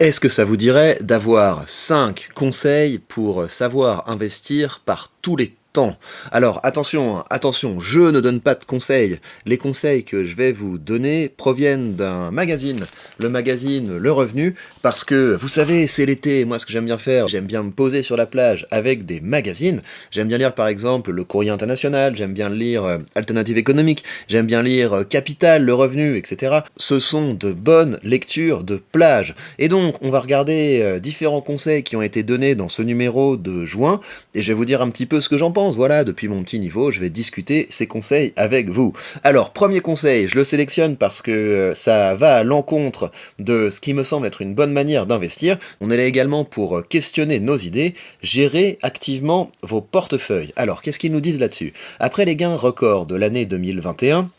Est-ce que ça vous dirait d'avoir 5 conseils pour savoir investir par tous les temps? Alors attention, hein, attention, je ne donne pas de conseils. Les conseils que je vais vous donner proviennent d'un magazine, le magazine Le Revenu, parce que vous savez, c'est l'été, moi ce que j'aime bien faire, j'aime bien me poser sur la plage avec des magazines. J'aime bien lire par exemple Le Courrier International, j'aime bien lire Alternative économique, j'aime bien lire Capital, Le Revenu, etc. Ce sont de bonnes lectures de plage. Et donc, on va regarder différents conseils qui ont été donnés dans ce numéro de juin, et je vais vous dire un petit peu ce que j'en pense. Voilà, depuis mon petit niveau, je vais discuter ces conseils avec vous. Alors, premier conseil, je le sélectionne parce que ça va à l'encontre de ce qui me semble être une bonne manière d'investir. On est là également pour questionner nos idées, gérer activement vos portefeuilles. Alors, qu'est-ce qu'ils nous disent là-dessus? Après les gains records de l'année 2021,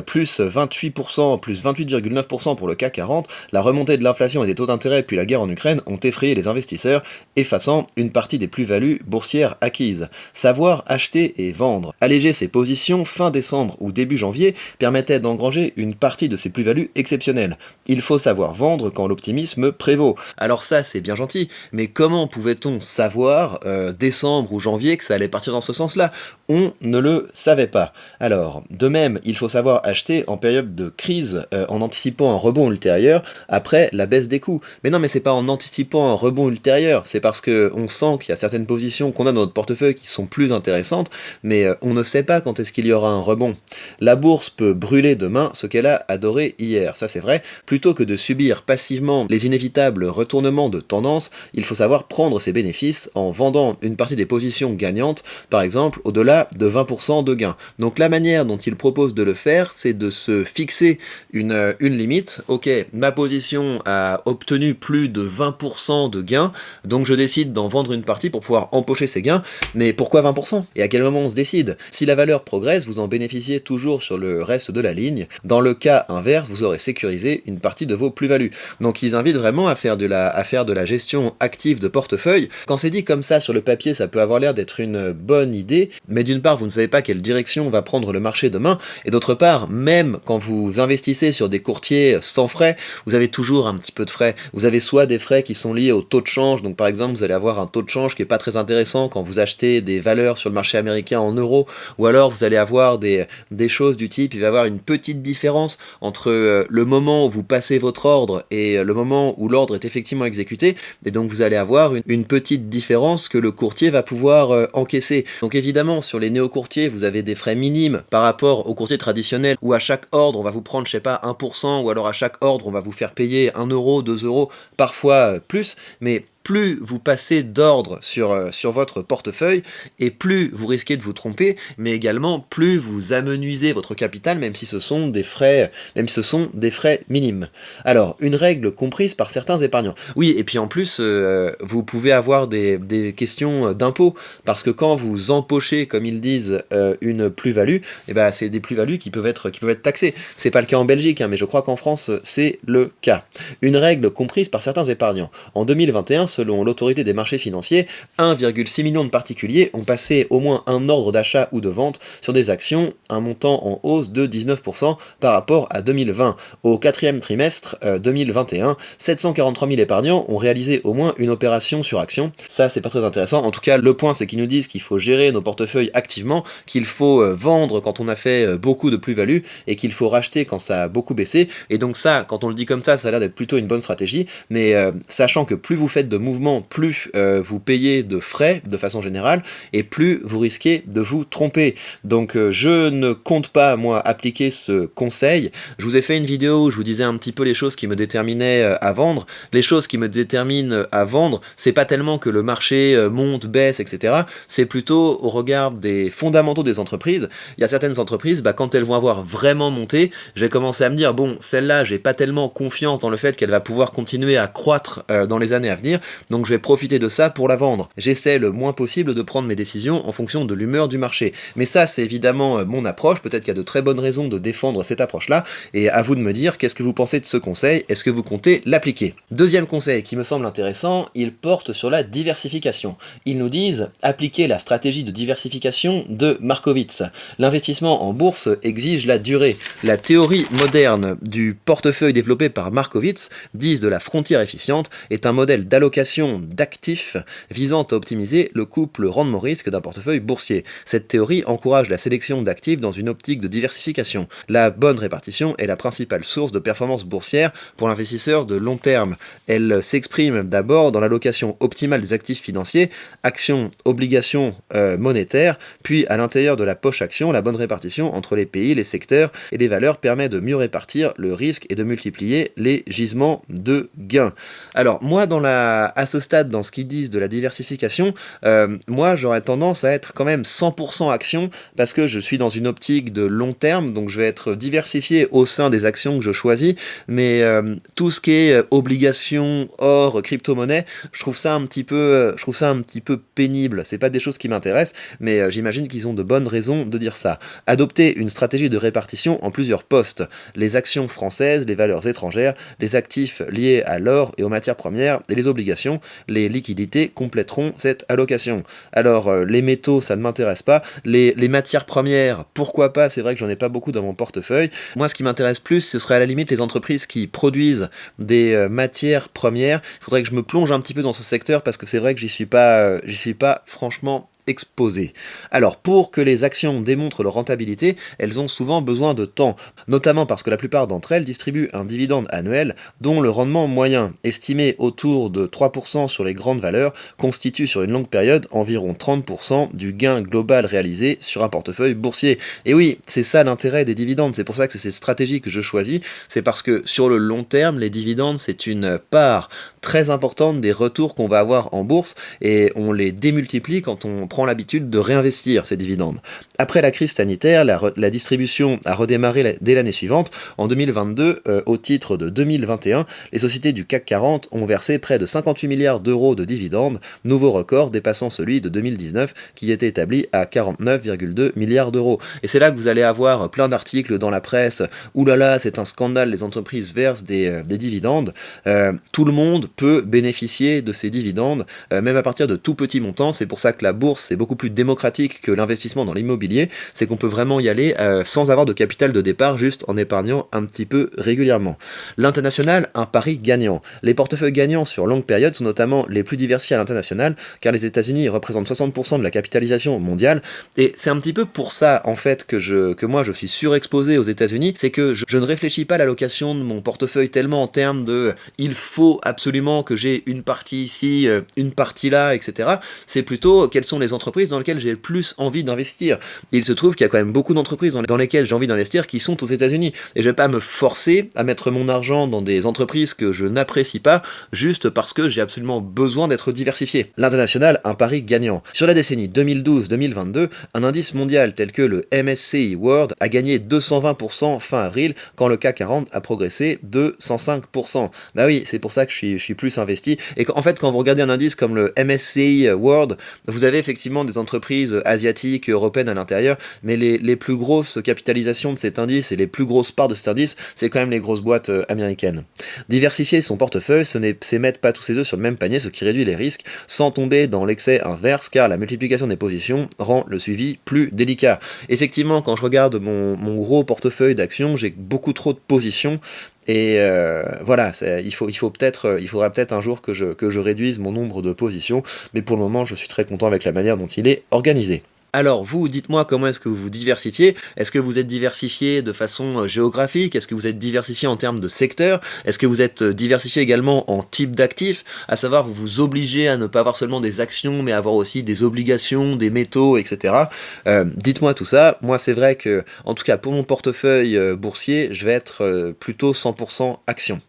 plus 28%, plus 28,9% pour le CAC 40, la remontée de l'inflation et des taux d'intérêt puis la guerre en Ukraine ont effrayé les investisseurs, effaçant une partie des plus-values boursières acquises. Savoir acheter et vendre. Alléger ses positions fin décembre ou début janvier permettait d'engranger une partie de ces plus-values exceptionnelles. Il faut savoir vendre quand l'optimisme prévaut. Alors ça, c'est bien gentil, mais comment pouvait-on savoir décembre ou janvier que ça allait partir dans ce sens-là? On ne le savait pas. Alors, de même, il faut savoir acheter en période de crise en anticipant un rebond ultérieur après la baisse des coûts. Mais non, mais c'est pas en anticipant un rebond ultérieur, c'est parce que on sent qu'il y a certaines positions qu'on a dans notre portefeuille qui sont plus intéressantes, mais on ne sait pas quand est-ce qu'il y aura un rebond. La bourse peut brûler demain ce qu'elle a adoré hier, ça c'est vrai. Plutôt que de subir passivement les inévitables retournements de tendance, il faut savoir prendre ses bénéfices en vendant une partie des positions gagnantes, par exemple au-delà de 20% de gains. Donc la manière dont il propose de le faire, c'est de se fixer une limite. Ok, ma position a obtenu plus de 20% de gains, donc je décide d'en vendre une partie pour pouvoir empocher ces gains. Mais pourquoi 20%? Et à quel moment on se décide? Si la valeur progresse, vous en bénéficiez toujours sur le reste de la ligne. Dans le cas inverse, vous aurez sécurisé une partie de vos plus-values. Donc ils invitent vraiment à faire de la gestion active de portefeuille. Quand c'est dit comme ça sur le papier, ça peut avoir l'air d'être une bonne idée, mais d'une part, vous ne savez pas quelle direction va prendre le marché demain, et d'autre part, même quand vous investissez sur des courtiers sans frais, vous avez toujours un petit peu de frais. Vous avez soit des frais qui sont liés au taux de change, donc par exemple, vous allez avoir un taux de change qui est pas très intéressant quand vous achetez des valeurs sur le marché américain en euros, ou alors vous allez avoir des choses du type, il va y avoir une petite différence entre le moment où vous passez votre ordre et le moment où l'ordre est effectivement exécuté, et donc vous allez avoir une petite différence que le courtier va pouvoir encaisser. Donc évidemment, sur les néo-courtiers, vous avez des frais minimes par rapport aux courtiers traditionnels où à chaque ordre, on va vous prendre, je sais pas, 1%, ou alors à chaque ordre, on va vous faire payer 1 euro, 2 euros, parfois plus, mais plus vous passez d'ordre sur votre portefeuille, et plus vous risquez de vous tromper, mais également plus vous amenuisez votre capital, même si ce sont des frais minimes. Alors, une règle comprise par certains épargnants. Oui, et puis en plus, vous pouvez avoir des questions d'impôt, parce que quand vous empochez, comme ils disent, une plus-value, eh ben, c'est des plus-values qui peuvent être taxées. C'est pas le cas en Belgique, hein, mais je crois qu'en France, c'est le cas. Une règle comprise par certains épargnants. En 2021, selon l'autorité des marchés financiers, 1,6 million de particuliers ont passé au moins un ordre d'achat ou de vente sur des actions, un montant en hausse de 19% par rapport à 2020. Au quatrième trimestre 2021, 743 000 épargnants ont réalisé au moins une opération sur action. Ça, c'est pas très intéressant. En tout cas, le point, c'est qu'ils nous disent qu'il faut gérer nos portefeuilles activement, qu'il faut vendre quand on a fait beaucoup de plus-value et qu'il faut racheter quand ça a beaucoup baissé. Et donc ça, quand on le dit comme ça a l'air d'être plutôt une bonne stratégie, mais sachant que plus vous faites de mouvements, plus vous payez de frais de façon générale, et plus vous risquez de vous tromper. Donc je ne compte pas, moi, appliquer ce conseil. Je vous ai fait une vidéo où je vous disais un petit peu les choses qui me déterminaient à vendre. Les choses qui me déterminent à vendre, c'est pas tellement que le marché monte, baisse, etc. C'est plutôt au regard des fondamentaux des entreprises. Il y a certaines entreprises, quand elles vont avoir vraiment monté, je vais commencer à me dire, bon, celle-là, j'ai pas tellement confiance dans le fait qu'elle va pouvoir continuer à croître dans les années à venir, donc je vais profiter de ça pour la vendre. J'essaie le moins possible de prendre mes décisions en fonction de l'humeur du marché. Mais ça, c'est évidemment mon approche, peut-être qu'il y a de très bonnes raisons de défendre cette approche-là, et à vous de me dire qu'est-ce que vous pensez de ce conseil, est-ce que vous comptez l'appliquer? Deuxième conseil qui me semble intéressant, il porte sur la diversification. Ils nous disent appliquer la stratégie de diversification de Markowitz. L'investissement en bourse exige la durée. La théorie moderne du portefeuille développé par Markowitz, dise de la frontière efficiente, est un modèle d'allocation d'actifs visant à optimiser le couple rendement-risque d'un portefeuille boursier. Cette théorie encourage la sélection d'actifs dans une optique de diversification. La bonne répartition est la principale source de performance boursière pour l'investisseur de long terme. Elle s'exprime d'abord dans l'allocation optimale des actifs financiers, actions, obligations monétaires, puis à l'intérieur de la poche action, la bonne répartition entre les pays, les secteurs et les valeurs permet de mieux répartir le risque et de multiplier les gisements de gains. Alors moi, à ce stade, dans ce qu'ils disent de la diversification, moi j'aurais tendance à être quand même 100% action parce que je suis dans une optique de long terme, donc je vais être diversifié au sein des actions que je choisis, mais tout ce qui est obligations, or, crypto-monnaie, je trouve ça un petit peu pénible. C'est pas des choses qui m'intéressent, mais j'imagine qu'ils ont de bonnes raisons de dire ça. Adopter une stratégie de répartition en plusieurs postes. Les actions françaises, les valeurs étrangères, les actifs liés à l'or et aux matières premières et les obligations, les liquidités compléteront cette allocation. Alors, les métaux, ça ne m'intéresse pas. Les matières premières, pourquoi pas? C'est vrai que j'en ai pas beaucoup dans mon portefeuille. Moi, ce qui m'intéresse plus, ce serait à la limite les entreprises qui produisent des matières premières. Il faudrait que je me plonge un petit peu dans ce secteur parce que c'est vrai que j'y suis pas franchement exposé. Alors, pour que les actions démontrent leur rentabilité, elles ont souvent besoin de temps, notamment parce que la plupart d'entre elles distribuent un dividende annuel dont le rendement moyen, estimé autour de 3% sur les grandes valeurs, constitue sur une longue période environ 30% du gain global réalisé sur un portefeuille boursier. Et oui, c'est ça l'intérêt des dividendes, c'est pour ça que c'est cette stratégie que je choisis, c'est parce que sur le long terme, les dividendes, c'est une part très importante des retours qu'on va avoir en bourse et on les démultiplie quand on prend l'habitude de réinvestir ces dividendes. Après la crise sanitaire, la distribution a redémarré dès l'année suivante. En 2022, au titre de 2021, les sociétés du CAC 40 ont versé près de 58 milliards d'euros de dividendes, nouveau record dépassant celui de 2019 qui était établi à 49,2 milliards d'euros. Et c'est là que vous allez avoir plein d'articles dans la presse. Oulala, c'est un scandale, les entreprises versent des dividendes. Tout le monde peut bénéficier de ces dividendes, même à partir de tout petits montants. C'est pour ça que la bourse, c'est beaucoup plus démocratique que l'investissement dans l'immobilier. C'est qu'on peut vraiment y aller sans avoir de capital de départ, juste en épargnant un petit peu régulièrement. L'international, un pari gagnant. Les portefeuilles gagnants sur longue période sont notamment les plus diversifiés à l'international, car les États-Unis représentent 60% de la capitalisation mondiale. Et c'est un petit peu pour ça, en fait, que moi je suis surexposé aux États-Unis. C'est que je ne réfléchis pas à l'allocation de mon portefeuille tellement en termes de il faut absolument que j'ai une partie ici, une partie là, etc. C'est plutôt quelles sont les entreprises dans lesquelles j'ai le plus envie d'investir. Il se trouve qu'il y a quand même beaucoup d'entreprises dans lesquelles j'ai envie d'investir qui sont aux États-Unis. Et je vais pas me forcer à mettre mon argent dans des entreprises que je n'apprécie pas juste parce que j'ai absolument besoin d'être diversifié. L'international, un pari gagnant. Sur la décennie 2012-2022, un indice mondial tel que le MSCI World a gagné 220% fin avril quand le CAC 40 a progressé de 105%. Bah oui, c'est pour ça que je suis plus investi. Et en fait, quand vous regardez un indice comme le MSCI World, vous avez effectivement des entreprises asiatiques, européennes à l'intérieur, mais les plus grosses capitalisations de cet indice et les plus grosses parts de cet indice, c'est quand même les grosses boîtes américaines. Diversifier son portefeuille, c'est mettre pas tous ses œufs sur le même panier, ce qui réduit les risques, sans tomber dans l'excès inverse, car la multiplication des positions rend le suivi plus délicat. Effectivement, quand je regarde mon gros portefeuille d'actions, j'ai beaucoup trop de positions. Et voilà, il faudra peut-être un jour que je réduise mon nombre de positions, mais pour le moment, je suis très content avec la manière dont il est organisé. Alors vous, dites-moi comment est-ce que vous vous diversifiez? Est-ce que vous êtes diversifié de façon géographique? Est-ce que vous êtes diversifié en termes de secteur? Est-ce que vous êtes diversifié également en type d'actifs? À savoir, vous vous obligez à ne pas avoir seulement des actions, mais avoir aussi des obligations, des métaux, etc. Dites-moi tout ça. Moi, c'est vrai que, en tout cas pour mon portefeuille boursier, je vais être plutôt 100% actions.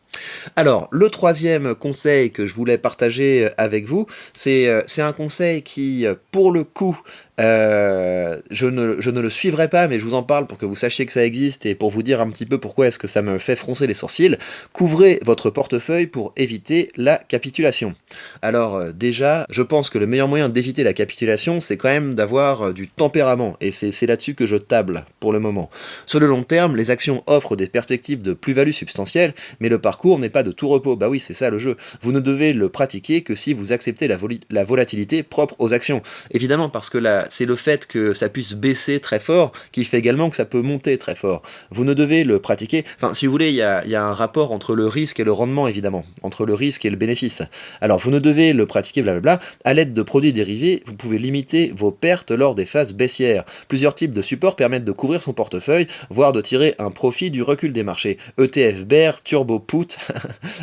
Alors, le troisième conseil que je voulais partager avec vous, c'est un conseil qui, pour le coup, Je ne le suivrai pas, mais je vous en parle pour que vous sachiez que ça existe et pour vous dire un petit peu pourquoi est-ce que ça me fait froncer les sourcils. Couvrez votre portefeuille pour éviter la capitulation. Alors déjà, je pense que le meilleur moyen d'éviter la capitulation, c'est quand même d'avoir du tempérament, et c'est là-dessus que je table pour le moment. Sur le long terme, les actions offrent des perspectives de plus-value substantielle, mais le parcours n'est pas de tout repos. Bah oui, c'est ça le jeu. Vous ne devez le pratiquer que si vous acceptez la volatilité propre aux actions. Évidemment, parce que là, c'est le fait que ça puisse baisser très fort qui fait également que ça peut monter très fort. Vous ne devez le pratiquer... Enfin, si vous voulez, il y a un rapport entre le risque et le rendement, évidemment. Entre le risque et le bénéfice. Alors, vous ne devez le pratiquer, blablabla. À l'aide de produits dérivés, vous pouvez limiter vos pertes lors des phases baissières. Plusieurs types de supports permettent de couvrir son portefeuille, voire de tirer un profit du recul des marchés. ETF Bear, Turbo Put,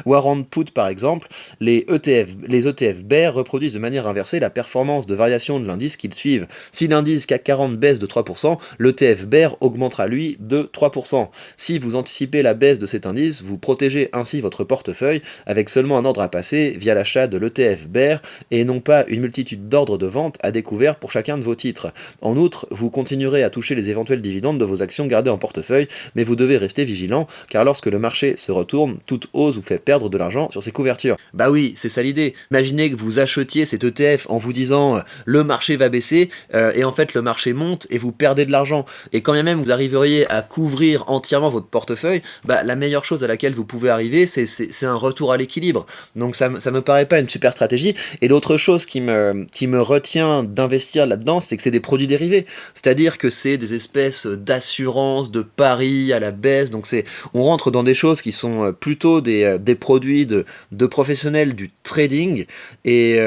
Warrant Put par exemple. Les ETF Bear reproduisent de manière inversée la performance de variation de l'indice qu'ils suivent. Si l'indice CAC 40 baisse de 3%, l'ETF Bear augmentera lui de 3%. Si vous anticipez la baisse de cet indice, vous protégez ainsi votre portefeuille avec seulement un ordre à passer via l'achat de l'ETF Bear et non pas une multitude d'ordres de vente à découvert pour chacun de vos titres. En outre, vous continuerez à toucher les éventuels dividendes de vos actions gardées en portefeuille, mais vous devez rester vigilant car lorsque le marché se retourne, toute hausse vous fait perdre de l'argent sur ces couvertures. Bah oui, c'est ça l'idée. Imaginez que vous achetiez cet ETF en vous disant le marché va baisser et en fait le marché monte et vous perdez de l'argent. Et quand bien même vous arriveriez à couvrir entièrement votre portefeuille, bah la meilleure chose à laquelle vous pouvez arriver, c'est un retour à l'équilibre. Donc ça me paraît pas une super stratégie. Et l'autre chose qui me retient d'investir là-dedans, c'est que c'est des produits dérivés. C'est-à-dire que c'est des espèces d'assurance, de paris à la baisse. Donc on rentre dans des choses qui sont plutôt des produits de professionnels du trading. Et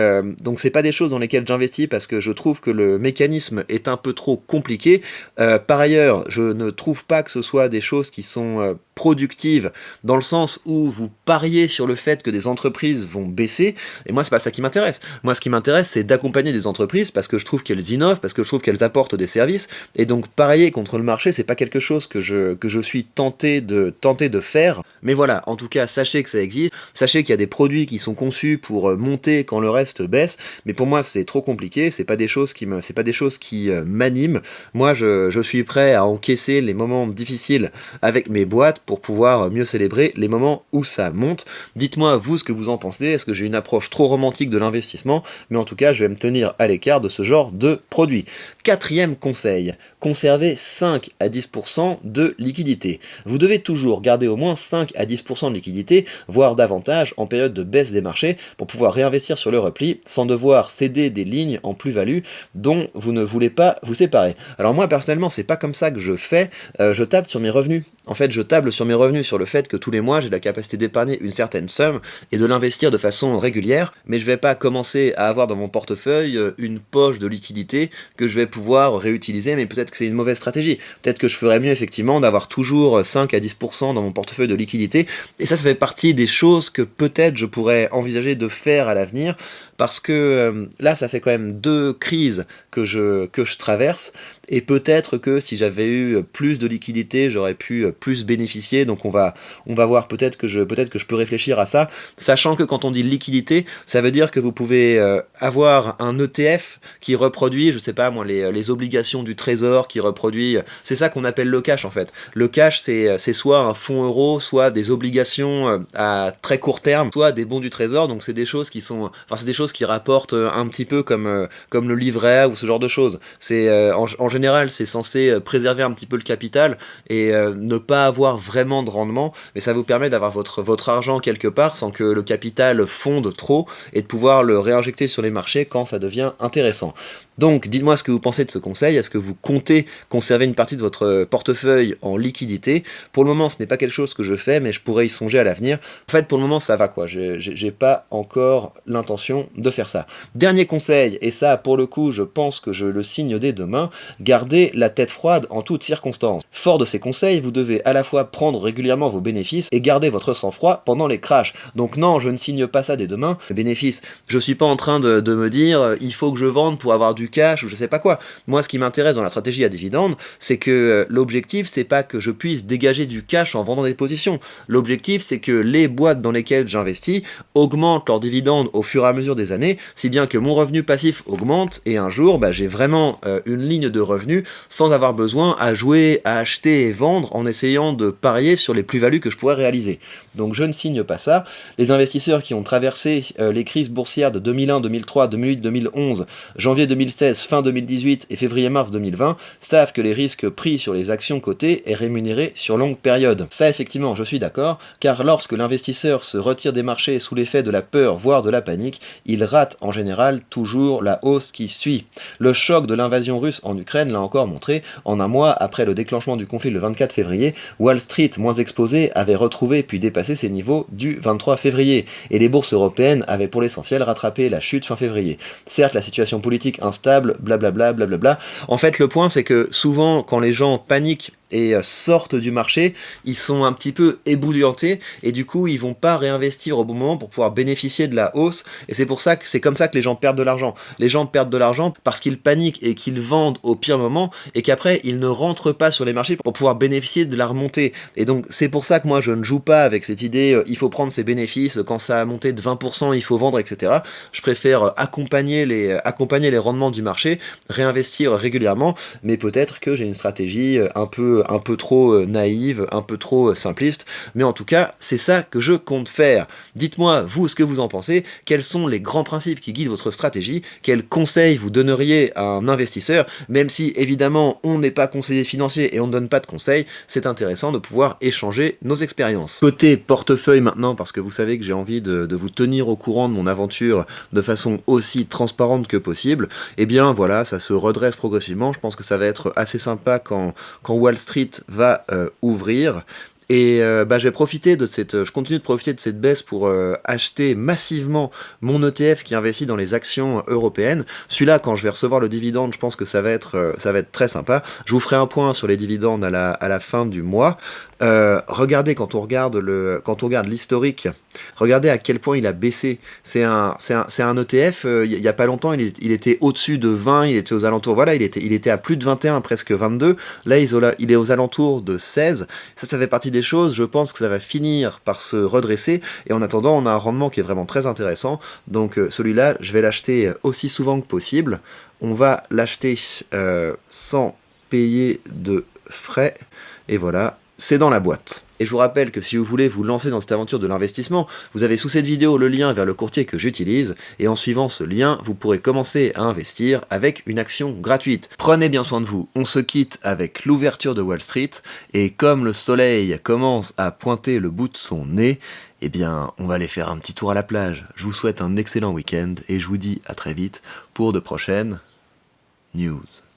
donc c'est pas des choses dans lesquelles j'investis parce que je trouve que le mécanisme est un peu trop compliqué. Par ailleurs, je ne trouve pas que ce soit des choses qui sont productives dans le sens où vous pariez sur le fait que des entreprises vont baisser, et moi c'est pas ça qui m'intéresse. Moi ce qui m'intéresse c'est d'accompagner des entreprises parce que je trouve qu'elles innovent, parce que je trouve qu'elles apportent des services, et donc parier contre le marché c'est pas quelque chose que je suis tenté de faire, mais voilà, en tout cas sachez que ça existe, sachez qu'il y a des produits qui sont conçus pour monter quand le reste baisse, mais pour moi c'est trop compliqué, c'est pas des choses qui m'animent. Moi je suis prêt à encaisser les moments difficiles avec mes boîtes pour pouvoir mieux célébrer les moments où ça monte. Dites-moi vous ce que vous en pensez, est-ce que j'ai une approche trop romantique de l'investissement, mais en tout cas je vais me tenir à l'écart de ce genre de produit. Quatrième conseil, conservez 5 à 10% de liquidité. Vous devez toujours garder au moins 5 à 10% de liquidité, voire davantage en période de baisse des marchés pour pouvoir réinvestir sur le repli sans devoir céder des lignes en plus-value dont vous ne voulez pas vous séparer. Alors moi personnellement c'est pas comme ça que je fais, je table sur mes revenus. En fait je table sur mes revenus sur le fait que tous les mois j'ai la capacité d'épargner une certaine somme et de l'investir de façon régulière, mais je vais pas commencer à avoir dans mon portefeuille une poche de liquidité que je vais pouvoir réutiliser, mais peut-être que c'est une mauvaise stratégie. Peut-être que je ferais mieux effectivement d'avoir toujours 5 à 10% dans mon portefeuille de liquidité, et ça fait partie des choses que peut-être je pourrais envisager de faire à l'avenir, parce que là ça fait quand même 2 crises que je traverse, et peut-être que si j'avais eu plus de liquidité j'aurais pu plus bénéficier, donc on va voir, peut-être que je peux réfléchir à ça, sachant que quand on dit liquidité, ça veut dire que vous pouvez avoir un ETF qui reproduit, je sais pas moi, les obligations du trésor, qui reproduit, c'est ça qu'on appelle le cash en fait. Le cash c'est soit un fonds euro, soit des obligations à très court terme, soit des bons du trésor, donc c'est des choses qui sont, enfin c'est des choses qui rapportent un petit peu comme le livret A ou ce genre de choses. C'est en général c'est censé préserver un petit peu le capital et ne pas avoir vraiment de rendement, mais ça vous permet d'avoir votre argent quelque part sans que le capital fonde trop et de pouvoir le réinjecter sur les marchés quand ça devient intéressant. Donc dites-moi ce que vous pensez de ce conseil, est-ce que vous comptez conserver une partie de votre portefeuille en liquidité? Pour le moment ce n'est pas quelque chose que je fais, mais je pourrais y songer à l'avenir. En fait pour le moment ça va quoi, j'ai pas encore l'intention de faire ça. Dernier conseil, et ça pour le coup je pense que je le signe dès demain, gardez la tête froide en toutes circonstances. Fort de ces conseils, vous devez à la fois prendre régulièrement vos bénéfices et garder votre sang-froid pendant les crashs. Donc non, je ne signe pas ça dès demain. Les bénéfices, je suis pas en train de me dire il faut que je vende pour avoir du du cash ou je sais pas quoi. Moi, ce qui m'intéresse dans la stratégie à dividende, c'est que l'objectif, c'est pas que je puisse dégager du cash en vendant des positions. L'objectif, c'est que les boîtes dans lesquelles j'investis augmentent leurs dividendes au fur et à mesure des années, si bien que mon revenu passif augmente et un jour, bah, j'ai vraiment une ligne de revenus sans avoir besoin à jouer, à acheter et vendre en essayant de parier sur les plus-values que je pourrais réaliser. Donc je ne signe pas ça. Les investisseurs qui ont traversé les crises boursières de 2001, 2003, 2008, 2011, janvier 2016, fin 2018 et février-mars 2020 savent que les risques pris sur les actions cotées est rémunéré sur longue période. Ça effectivement, je suis d'accord, car lorsque l'investisseur se retire des marchés sous l'effet de la peur, voire de la panique, il rate en général toujours la hausse qui suit. Le choc de l'invasion russe en Ukraine l'a encore montré. En un mois après le déclenchement du conflit le 24 février, Wall Street, moins exposée, avait retrouvé puis dépassé ses niveaux du 23 février, et les bourses européennes avaient pour l'essentiel rattrapé la chute fin février. Certes, la situation politique instable, blablabla, blablabla. En fait, le point, c'est que souvent, quand les gens paniquent et sortent du marché, ils sont un petit peu ébouillantés et du coup ils vont pas réinvestir au bon moment pour pouvoir bénéficier de la hausse, et c'est pour ça que c'est comme ça que les gens perdent de l'argent. Les gens perdent de l'argent parce qu'ils paniquent et qu'ils vendent au pire moment et qu'après ils ne rentrent pas sur les marchés pour pouvoir bénéficier de la remontée. Et donc c'est pour ça que moi je ne joue pas avec cette idée il faut prendre ses bénéfices, quand ça a monté de 20% il faut vendre, etc. Je préfère accompagner les rendements du marché, réinvestir régulièrement, mais peut-être que j'ai une stratégie un peu trop naïve, un peu trop simpliste, mais en tout cas, c'est ça que je compte faire. Dites-moi, vous, ce que vous en pensez, quels sont les grands principes qui guident votre stratégie, quels conseils vous donneriez à un investisseur, même si, évidemment, on n'est pas conseiller financier et on ne donne pas de conseils, c'est intéressant de pouvoir échanger nos expériences. Côté portefeuille maintenant, parce que vous savez que j'ai envie de vous tenir au courant de mon aventure de façon aussi transparente que possible, eh bien voilà, ça se redresse progressivement, je pense que ça va être assez sympa quand Wall Street va ouvrir. Et bah, je continue de profiter de cette baisse pour acheter massivement mon ETF qui investit dans les actions européennes. Celui-là, quand je vais recevoir le dividende, je pense que ça va être très sympa. Je vous ferai un point sur les dividendes à la fin du mois. Regardez, quand on regarde l'historique, regardez à quel point il a baissé. C'est un ETF, il y a pas longtemps, il était au-dessus de 20, il était aux alentours, voilà, il était à plus de 21, presque 22. Là, il est aux alentours de 16. Ça fait partie des choses, je pense que ça va finir par se redresser, et en attendant, on a un rendement qui est vraiment très intéressant. Donc celui-là, je vais l'acheter aussi souvent que possible. On va l'acheter sans payer de frais, et voilà. C'est dans la boîte. Et je vous rappelle que si vous voulez vous lancer dans cette aventure de l'investissement, vous avez sous cette vidéo le lien vers le courtier que j'utilise, et en suivant ce lien, vous pourrez commencer à investir avec une action gratuite. Prenez bien soin de vous, on se quitte avec l'ouverture de Wall Street, et comme le soleil commence à pointer le bout de son nez, eh bien, on va aller faire un petit tour à la plage. Je vous souhaite un excellent week-end, et je vous dis à très vite pour de prochaines news.